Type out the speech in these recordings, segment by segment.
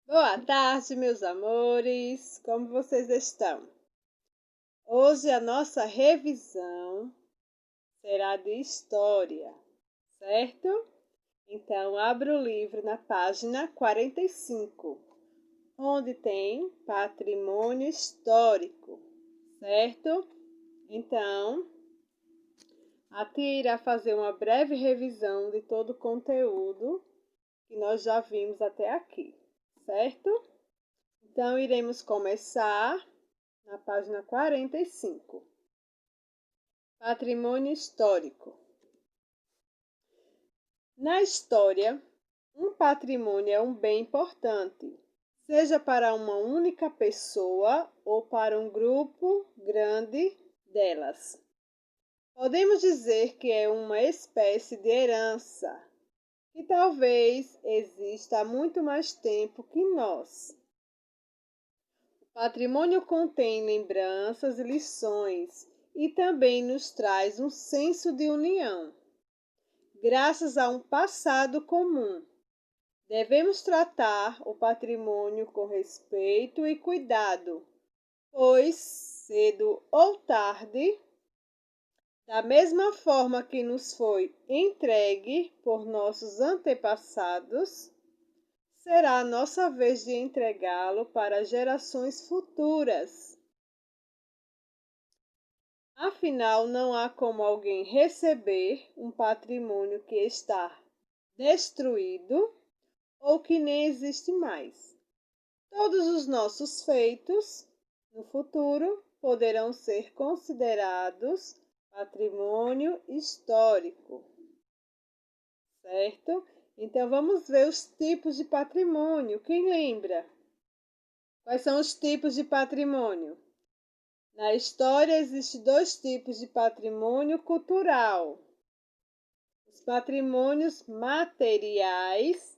Boa tarde, meus amores. Como vocês estão? Hoje a nossa revisão será de história, certo? Então, abra o livro na página 45, onde tem patrimônio histórico, certo? Então, a tia irá fazer uma breve revisão de todo o conteúdo que nós já vimos até aqui, certo? Então, iremos começar na página 45. Patrimônio histórico. Na história, um patrimônio é um bem importante, seja para uma única pessoa ou para um grupo grande delas. Podemos dizer que é uma espécie de herança, que talvez exista há muito mais tempo que nós. O patrimônio contém lembranças e lições e também nos traz um senso de união, graças a um passado comum. Devemos tratar o patrimônio com respeito e cuidado, pois, cedo ou tarde, da mesma forma que nos foi entregue por nossos antepassados, será a nossa vez de entregá-lo para gerações futuras. Afinal, não há como alguém receber um patrimônio que está destruído ou que nem existe mais. Todos os nossos feitos no futuro poderão ser considerados patrimônio histórico, certo? Então vamos ver os tipos de patrimônio. Quem lembra? Quais são os tipos de patrimônio? Na história existem dois tipos de patrimônio cultural: os patrimônios materiais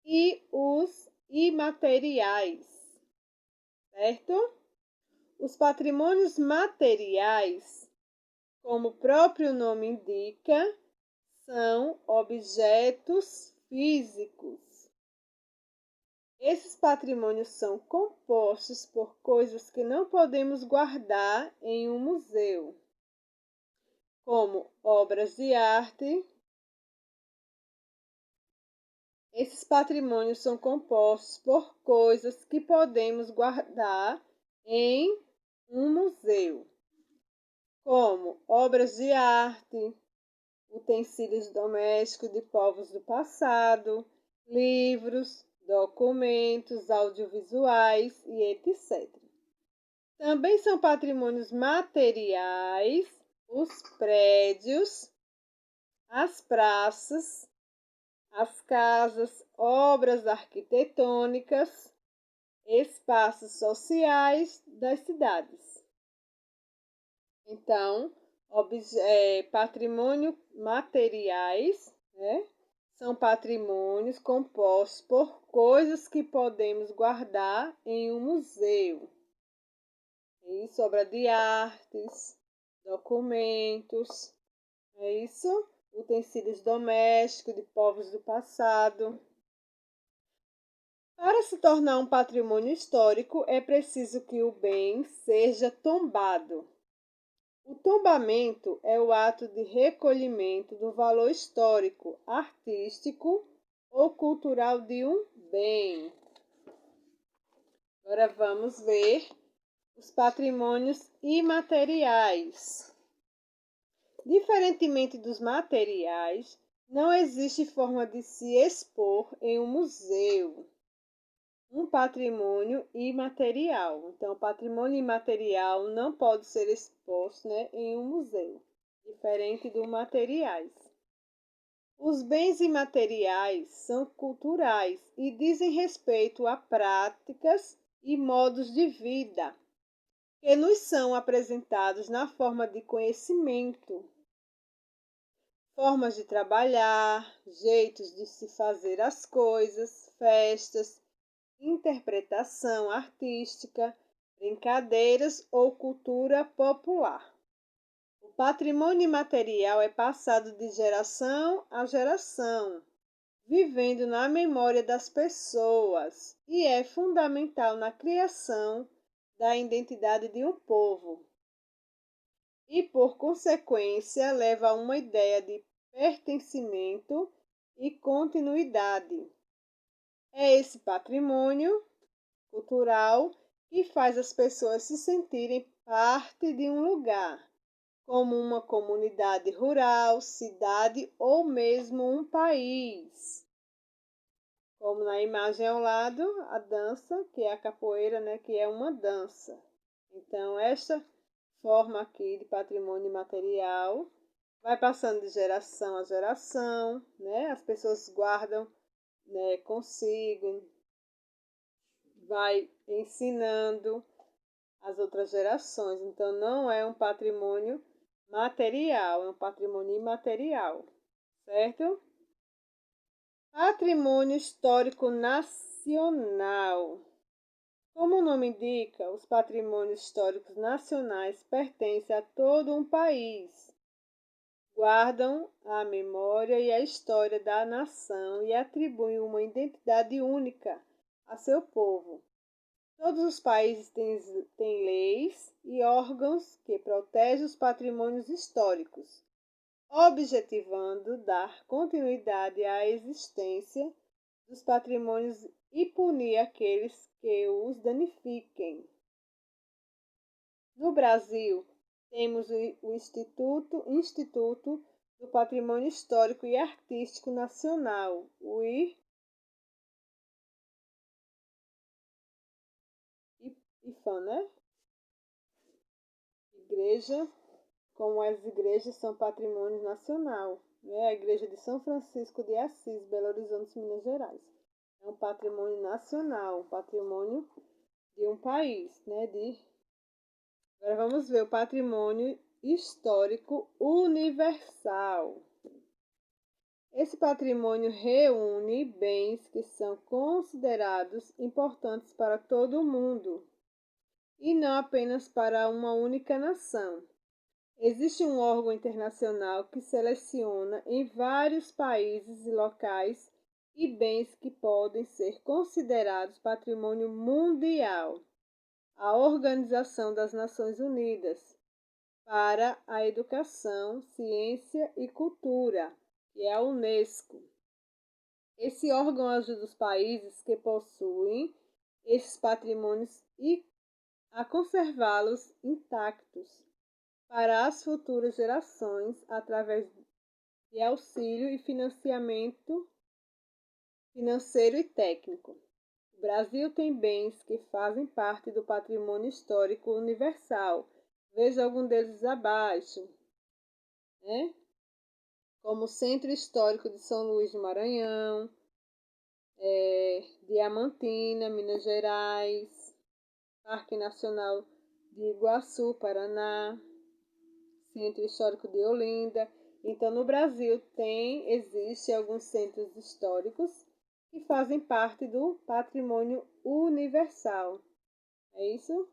e os imateriais, certo? Os patrimônios materiais, como o próprio nome indica, são objetos físicos. Esses patrimônios são compostos por coisas que não podemos guardar em um museu, como obras de arte. Esses patrimônios são compostos por coisas que podemos guardar em um museu, como obras de arte, utensílios domésticos de povos do passado, livros, documentos audiovisuais e etc. Também são patrimônios materiais os prédios, as praças, as casas, obras arquitetônicas, espaços sociais das cidades. Então, patrimônio materiais, né? São patrimônios compostos por coisas que podemos guardar em um museu. Isso, obra de artes, documentos, é isso? Utensílios domésticos de povos do passado. Para se tornar um patrimônio histórico, é preciso que o bem seja tombado. O tombamento é o ato de recolhimento do valor histórico, artístico ou cultural de um bem. Agora vamos ver os patrimônios imateriais. Diferentemente dos materiais, não existe forma de se expor em um museu um patrimônio imaterial. Então, o patrimônio imaterial não pode ser exposto, né, em um museu, diferente dos materiais. Os bens imateriais são culturais e dizem respeito a práticas e modos de vida que nos são apresentados na forma de conhecimento, formas de trabalhar, jeitos de se fazer as coisas, festas, interpretação artística, brincadeiras ou cultura popular. O patrimônio imaterial é passado de geração a geração, vivendo na memória das pessoas e é fundamental na criação da identidade de um povo e, por consequência, leva a uma ideia de pertencimento e continuidade. É esse patrimônio cultural que faz as pessoas se sentirem parte de um lugar, como uma comunidade rural, cidade ou mesmo um país. Como na imagem ao lado, a dança, que é a capoeira, né, que é uma dança. Então, esta forma aqui de patrimônio material vai passando de geração a geração, né? As pessoas guardam, né, consigo, vai ensinando as outras gerações. Então, não é um patrimônio material, é um patrimônio imaterial, certo? Patrimônio histórico nacional. Como o nome indica, os patrimônios históricos nacionais pertencem a todo um país. Guardam a memória e a história da nação e atribuem uma identidade única a seu povo. Todos os países têm leis e órgãos que protegem os patrimônios históricos, objetivando dar continuidade à existência dos patrimônios e punir aqueles que os danifiquem. No Brasil, temos o Instituto do Patrimônio Histórico e Artístico Nacional, o IFAM, né? Igreja, como as igrejas são patrimônio nacional, né? A Igreja de São Francisco de Assis, Belo Horizonte, Minas Gerais. É um patrimônio nacional, um patrimônio de um país, né? Agora vamos ver o patrimônio histórico universal. Esse patrimônio reúne bens que são considerados importantes para todo o mundo e não apenas para uma única nação. Existe um órgão internacional que seleciona em vários países e locais e bens que podem ser considerados patrimônio mundial. A Organização das Nações Unidas para a Educação, Ciência e Cultura, que é a Unesco. Esse órgão ajuda os países que possuem esses patrimônios a conservá-los intactos para as futuras gerações através de auxílio e financiamento financeiro e técnico. O Brasil tem bens que fazem parte do patrimônio histórico universal. Veja algum deles abaixo, né? Como o Centro Histórico de São Luís do Maranhão, Diamantina, Minas Gerais, Parque Nacional de Iguaçu, Paraná, Centro Histórico de Olinda. Então, no Brasil existe alguns centros históricos que fazem parte do patrimônio universal. É isso?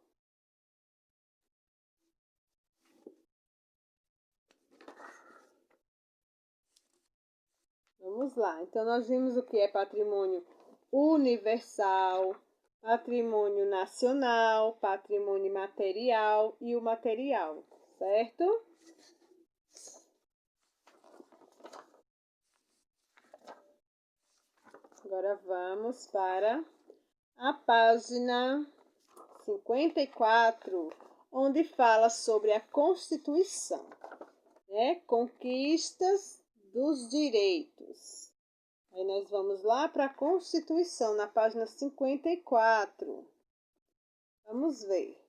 Vamos lá. Então, nós vimos o que é patrimônio universal, patrimônio nacional, patrimônio material e o material, certo? Agora vamos para a página 54, onde fala sobre a Constituição, né? Conquistas dos direitos. Aí nós vamos lá para a Constituição, na página 54. Vamos ver.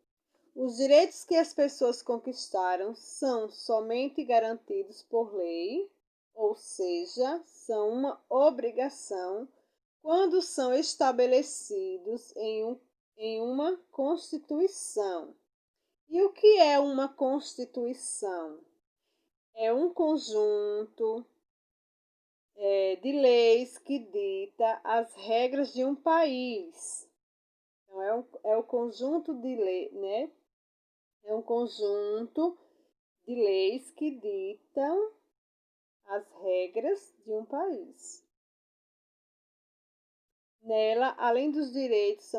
Os direitos que as pessoas conquistaram são somente garantidos por lei, ou seja, são uma obrigação quando são estabelecidos em uma Constituição. E o que é uma Constituição? É um conjunto de leis que dita as regras de um país. Então, é o conjunto de leis, né? É um conjunto de leis que ditam as regras de um país. Nela, além dos direitos,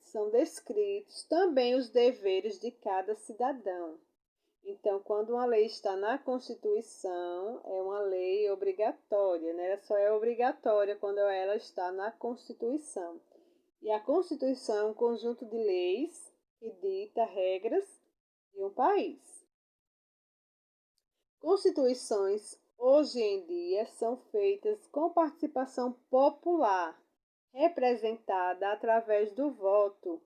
são descritos também os deveres de cada cidadão. Então, quando uma lei está na Constituição, é uma lei obrigatória, né? Ela só é obrigatória quando ela está na Constituição. E a Constituição é um conjunto de leis que dita regras de um país. Constituições, hoje em dia, são feitas com participação popular, representada através do voto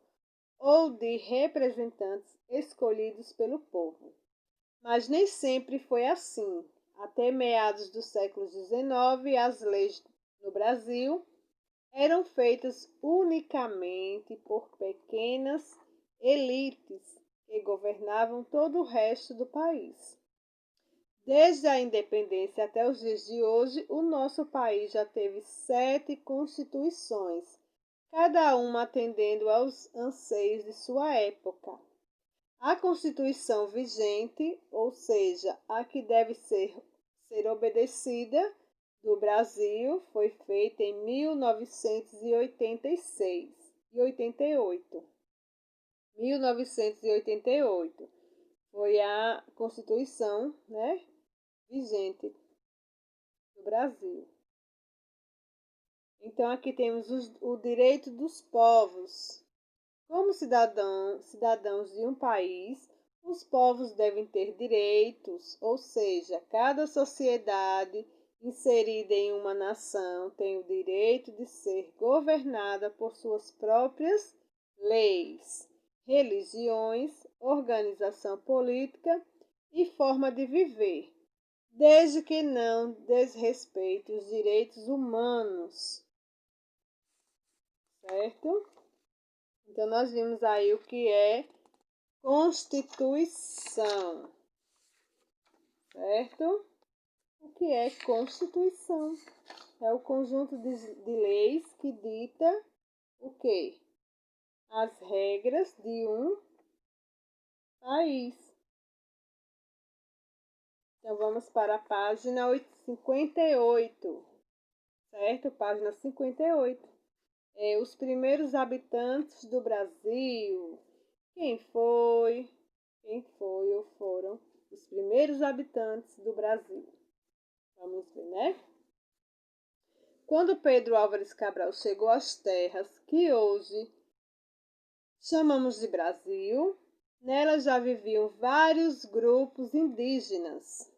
ou de representantes escolhidos pelo povo. Mas nem sempre foi assim. Até meados do século XIX, as leis no Brasil eram feitas unicamente por pequenas elites que governavam todo o resto do país. Desde a independência até os dias de hoje, o nosso país já teve 7 constituições, cada uma atendendo aos anseios de sua época. A Constituição vigente, ou seja, a que deve ser obedecida do Brasil, foi feita em 1986 e 88. 1988 foi a Constituição, né, vigente do Brasil. Então aqui temos o direito dos povos. Como cidadãos de um país, os povos devem ter direitos, ou seja, cada sociedade inserida em uma nação tem o direito de ser governada por suas próprias leis, religiões, organização política e forma de viver, desde que não desrespeite os direitos humanos, certo? Então, nós vimos aí o que é Constituição, certo? O que é Constituição? É o conjunto de leis que dita o quê? As regras de um país. Então, vamos para a página 58, certo? Página 58. Os primeiros habitantes do Brasil. Quem foi? Quem foi ou foram os primeiros habitantes do Brasil? Vamos ver, né? Quando Pedro Álvares Cabral chegou às terras que hoje chamamos de Brasil, nelas já viviam vários grupos indígenas,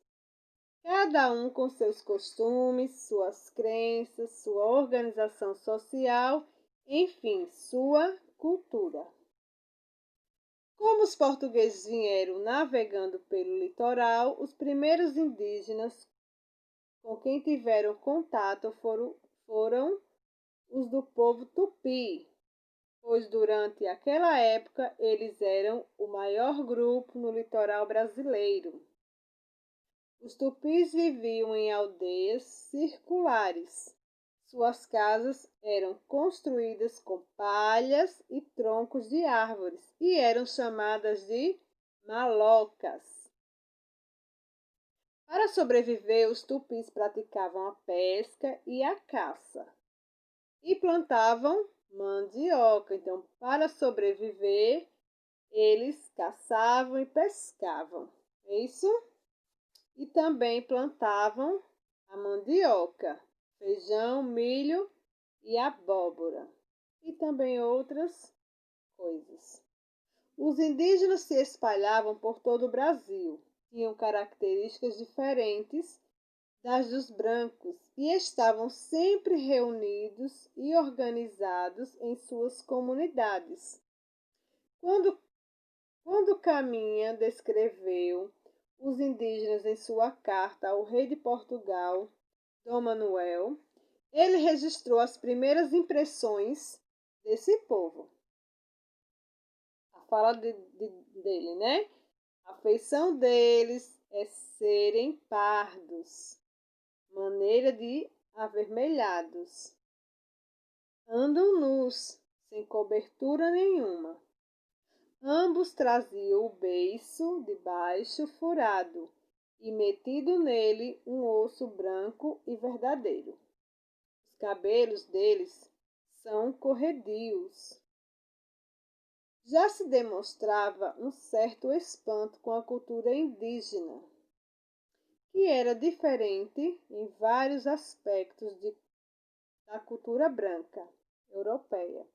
cada um com seus costumes, suas crenças, sua organização social, enfim, sua cultura. Como os portugueses vieram navegando pelo litoral, os primeiros indígenas com quem tiveram contato foram os do povo tupi, pois durante aquela época eles eram o maior grupo no litoral brasileiro. Os tupis viviam em aldeias circulares. Suas casas eram construídas com palhas e troncos de árvores e eram chamadas de malocas. Para sobreviver, os tupis praticavam a pesca e a caça e plantavam mandioca. Então, para sobreviver, eles caçavam e pescavam. É isso? E também plantavam a mandioca, feijão, milho e abóbora, e também outras coisas. Os indígenas se espalhavam por todo o Brasil, tinham características diferentes das dos brancos e estavam sempre reunidos e organizados em suas comunidades. Quando Caminha descreveu os indígenas em sua carta ao rei de Portugal, Dom Manuel, ele registrou as primeiras impressões desse povo. A fala dele, né? A feição deles é serem pardos, maneira de avermelhados. Andam nus, sem cobertura nenhuma. Ambos traziam o beiço de baixo furado e metido nele um osso branco e verdadeiro. Os cabelos deles são corredios. Já se demonstrava um certo espanto com a cultura indígena, que era diferente em vários aspectos da cultura branca europeia.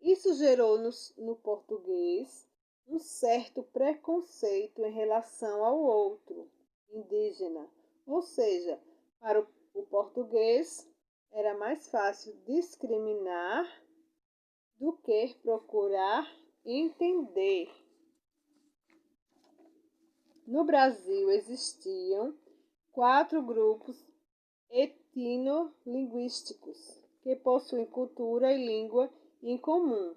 Isso gerou no português um certo preconceito em relação ao outro indígena, ou seja, para o português era mais fácil discriminar do que procurar entender. No Brasil existiam 4 grupos etnolinguísticos que possuem cultura e língua em comum,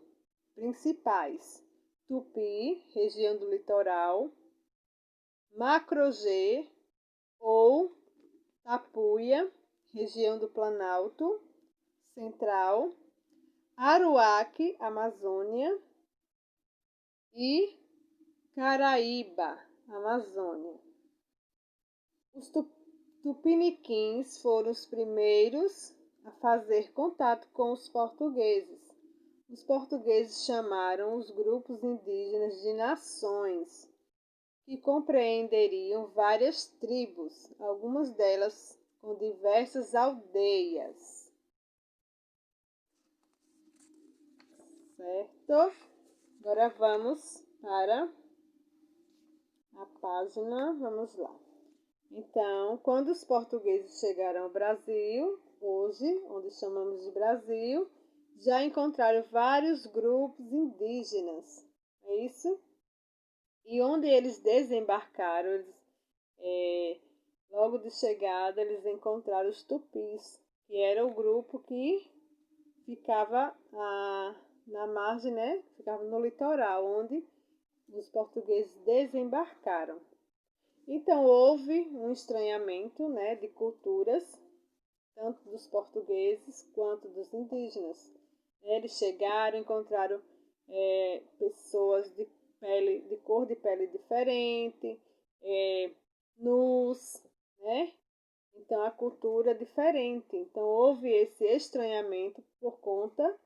principais: Tupi, região do litoral; Macro-G ou Tapuia, região do Planalto Central; Aruaque, Amazônia; e Caraíba, Amazônia. Os tupiniquins foram os primeiros a fazer contato com os portugueses. Os portugueses chamaram os grupos indígenas de nações, que compreenderiam várias tribos, algumas delas com diversas aldeias. Certo? Agora vamos para a página, vamos lá. Então, quando os portugueses chegaram ao Brasil, hoje, onde chamamos de Brasil, já encontraram vários grupos indígenas, é isso? E onde eles desembarcaram, logo de chegada, eles encontraram os tupis, que era o grupo que ficava na margem, né? Ficava no litoral, onde os portugueses desembarcaram. Então, houve um estranhamento, né, de culturas, tanto dos portugueses quanto dos indígenas. Eles chegaram, encontraram pessoas de cor de pele diferente, nus, né? Então, a cultura é diferente. Então, houve esse estranhamento por conta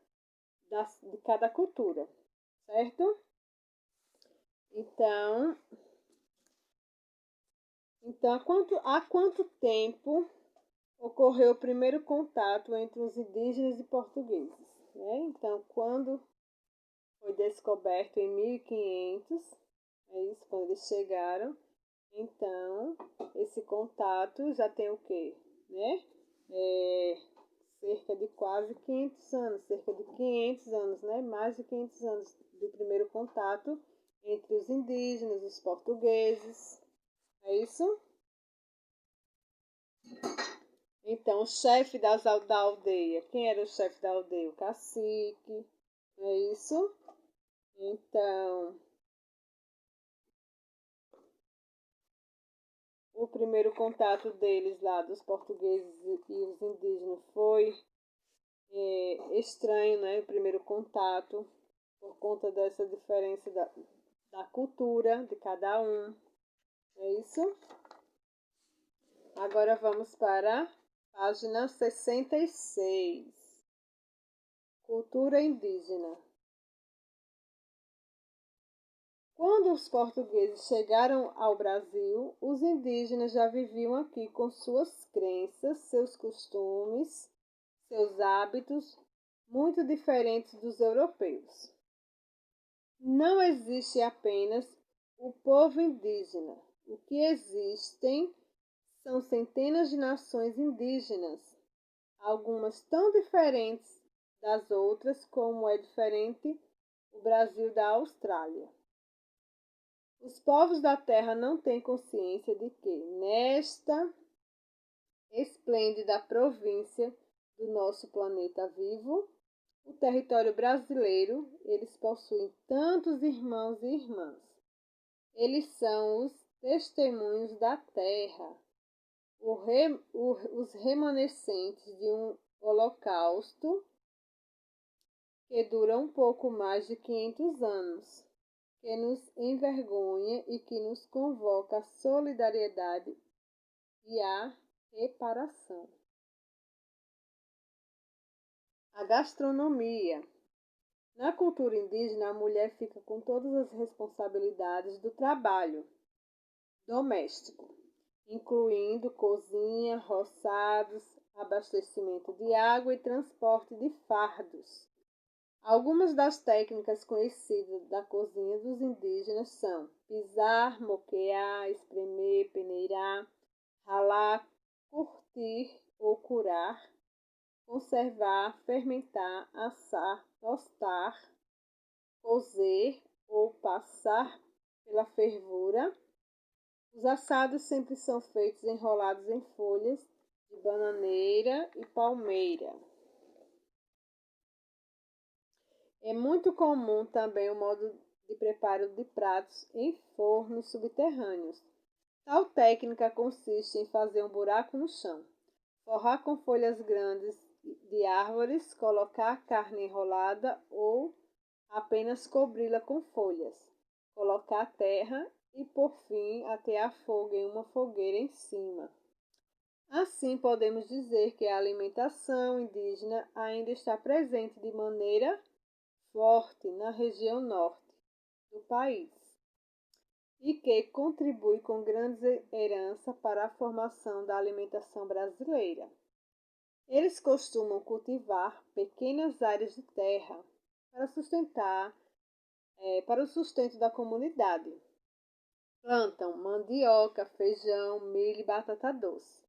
de cada cultura, certo? Então há quanto tempo ocorreu o primeiro contato entre os indígenas e portugueses? Né? Então, quando foi descoberto em 1500, é isso, quando eles chegaram. Então, esse contato já tem o quê? Né? Cerca de quase 500 anos, cerca de 500 anos, né? Mais de 500 anos do primeiro contato entre os indígenas e os portugueses. É isso? Então, o chefe da aldeia. Quem era o chefe da aldeia? O cacique. É isso? Então, o primeiro contato deles lá, dos portugueses e os indígenas, foi estranho, né? O primeiro contato, por conta dessa diferença da cultura de cada um. É isso? Agora vamos para a página 66. Cultura indígena. Quando os portugueses chegaram ao Brasil, os indígenas já viviam aqui com suas crenças, seus costumes, seus hábitos, muito diferentes dos europeus. Não existe apenas o povo indígena. O que existem são centenas de nações indígenas, algumas tão diferentes das outras como é diferente o Brasil da Austrália. Os povos da Terra não têm consciência de que, nesta esplêndida província do nosso planeta vivo, o território brasileiro, eles possuem tantos irmãos e irmãs. Eles são os testemunhos da terra, os remanescentes de um holocausto que dura um pouco mais de 500 anos, que nos envergonha e que nos convoca à solidariedade e à reparação. A gastronomia. Na cultura indígena, a mulher fica com todas as responsabilidades do trabalho doméstico, incluindo cozinha, roçados, abastecimento de água e transporte de fardos. Algumas das técnicas conhecidas da cozinha dos indígenas são pisar, moquear, espremer, peneirar, ralar, curtir ou curar, conservar, fermentar, assar, tostar, cozer ou passar pela fervura. Os assados sempre são feitos enrolados em folhas de bananeira e palmeira. É muito comum também o modo de preparo de pratos em fornos subterrâneos. Tal técnica consiste em fazer um buraco no chão, forrar com folhas grandes de árvores, colocar a carne enrolada ou apenas cobri-la com folhas, colocar terra e, por fim, atear fogo em uma fogueira em cima. Assim, podemos dizer que a alimentação indígena ainda está presente de maneira forte na região norte do país e que contribui com grande herança para a formação da alimentação brasileira. Eles costumam cultivar pequenas áreas de terra para o sustento da comunidade. Plantam mandioca, feijão, milho e batata doce.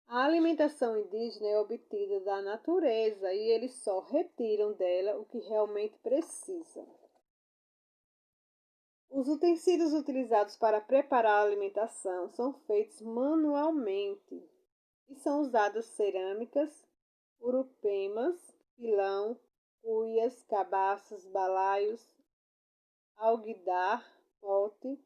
A alimentação indígena é obtida da natureza e eles só retiram dela o que realmente precisam. Os utensílios utilizados para preparar a alimentação são feitos manualmente e são usadas cerâmicas, urupemas, pilão, cuias, cabaças, balaios, alguidar, pote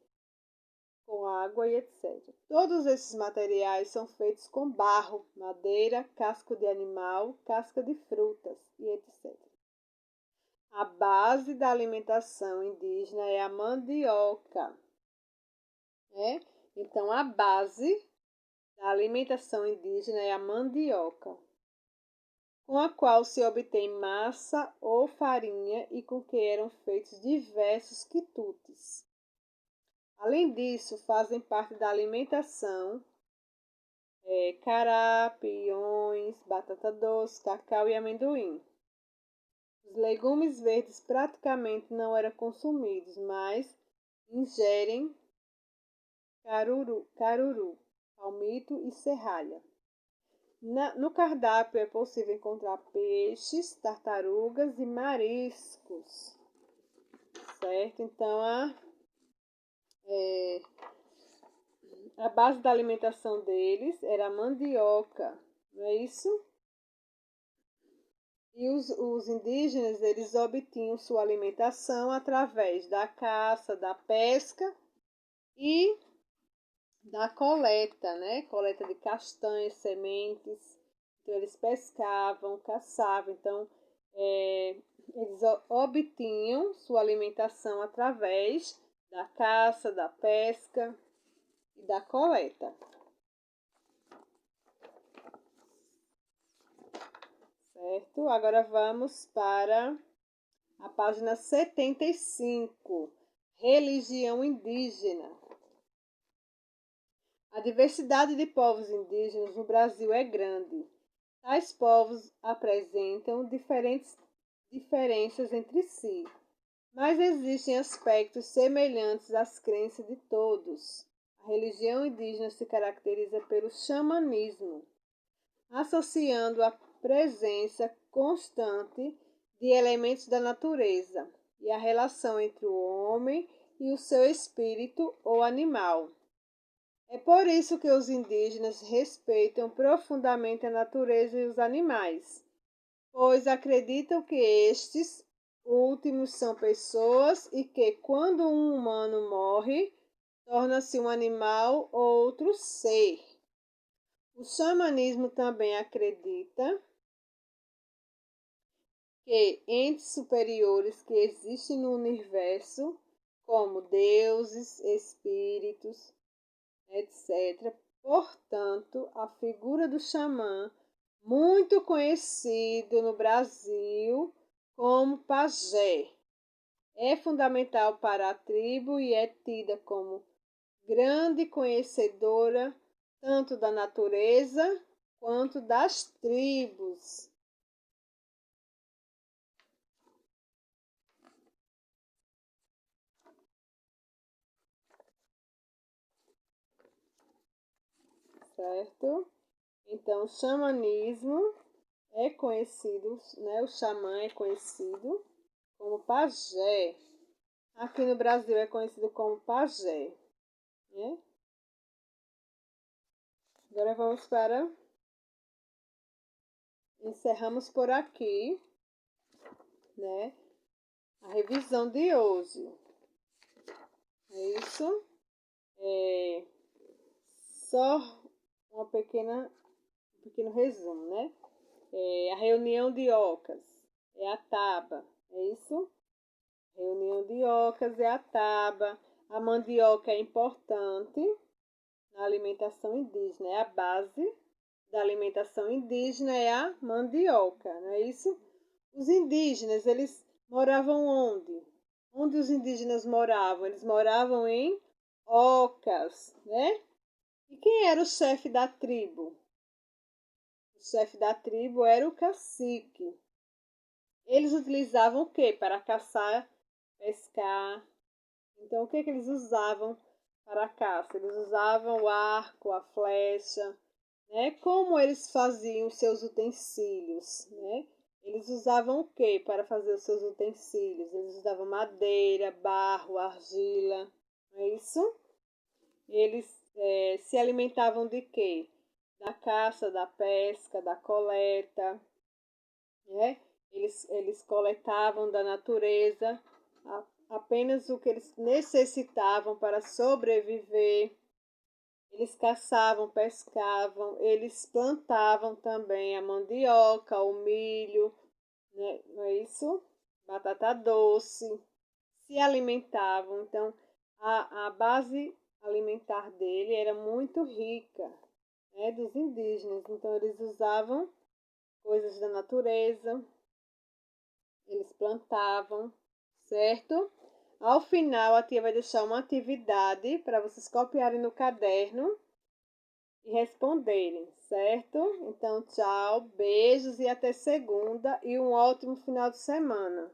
com água e etc. Todos esses materiais são feitos com barro, madeira, casco de animal, casca de frutas e etc. A base da alimentação indígena é a mandioca. Então, a base da alimentação indígena é a mandioca, com a qual se obtém massa ou farinha e com que eram feitos diversos quitutes. Além disso, fazem parte da alimentação cará, piões, batata doce, cacau e amendoim. Os legumes verdes praticamente não eram consumidos, mas ingerem caruru, palmito e serralha. No cardápio é possível encontrar peixes, tartarugas e mariscos, certo? Então, a base da alimentação deles era a mandioca, não é isso? E os indígenas, eles obtinham sua alimentação através da caça, da pesca e da coleta, né? Coleta de castanhas, sementes. Então, eles pescavam, caçavam. Então, eles obtinham sua alimentação através da caça, da pesca e da coleta. Certo? Agora vamos para a página 75. Religião indígena. A diversidade de povos indígenas no Brasil é grande. Tais povos apresentam diferenças entre si, mas existem aspectos semelhantes às crenças de todos. A religião indígena se caracteriza pelo xamanismo, associando a presença constante de elementos da natureza e a relação entre o homem e o seu espírito ou animal. É por isso que os indígenas respeitam profundamente a natureza e os animais, pois acreditam que estes últimos são pessoas e que, quando um humano morre, torna-se um animal ou outro ser. O xamanismo também acredita que entes superiores que existem no universo, como deuses, espíritos, etc. Portanto, a figura do xamã muito conhecido no Brasil como pajé. É fundamental para a tribo e é tida como grande conhecedora tanto da natureza quanto das tribos. Certo? Então, o xamanismo é conhecido, né? O xamã é conhecido como pajé. Aqui no Brasil é conhecido como pajé, né? Agora vamos para... Encerramos por aqui, né? A revisão de hoje. É isso. É só um pequeno resumo, né? A reunião de ocas é a taba, é isso? Reunião de ocas é a taba. A mandioca é importante na alimentação indígena, é a base da alimentação indígena é a mandioca, não é isso? Os indígenas, eles moravam onde? Onde os indígenas moravam? Eles moravam em ocas, né? E quem era o chefe da tribo? O chefe da tribo era o cacique. Eles utilizavam o que para caçar, pescar? Então, o que eles usavam para a caça? Eles usavam o arco, a flecha, né? Como eles faziam os seus utensílios, né? Eles usavam o que para fazer os seus utensílios? Eles usavam madeira, barro, argila, não é isso? Eles se alimentavam de quê? Da caça, da pesca, da coleta, né? Eles coletavam da natureza apenas o que eles necessitavam para sobreviver. Eles caçavam, pescavam, eles plantavam também a mandioca, o milho, né? Não é isso? Batata doce, se alimentavam. Então, a base alimentar dele era muito rica, né? Dos indígenas. Então, eles usavam coisas da natureza, eles plantavam, certo? Ao final, a tia vai deixar uma atividade para vocês copiarem no caderno e responderem, certo? Então, tchau, beijos e até segunda e um ótimo final de semana.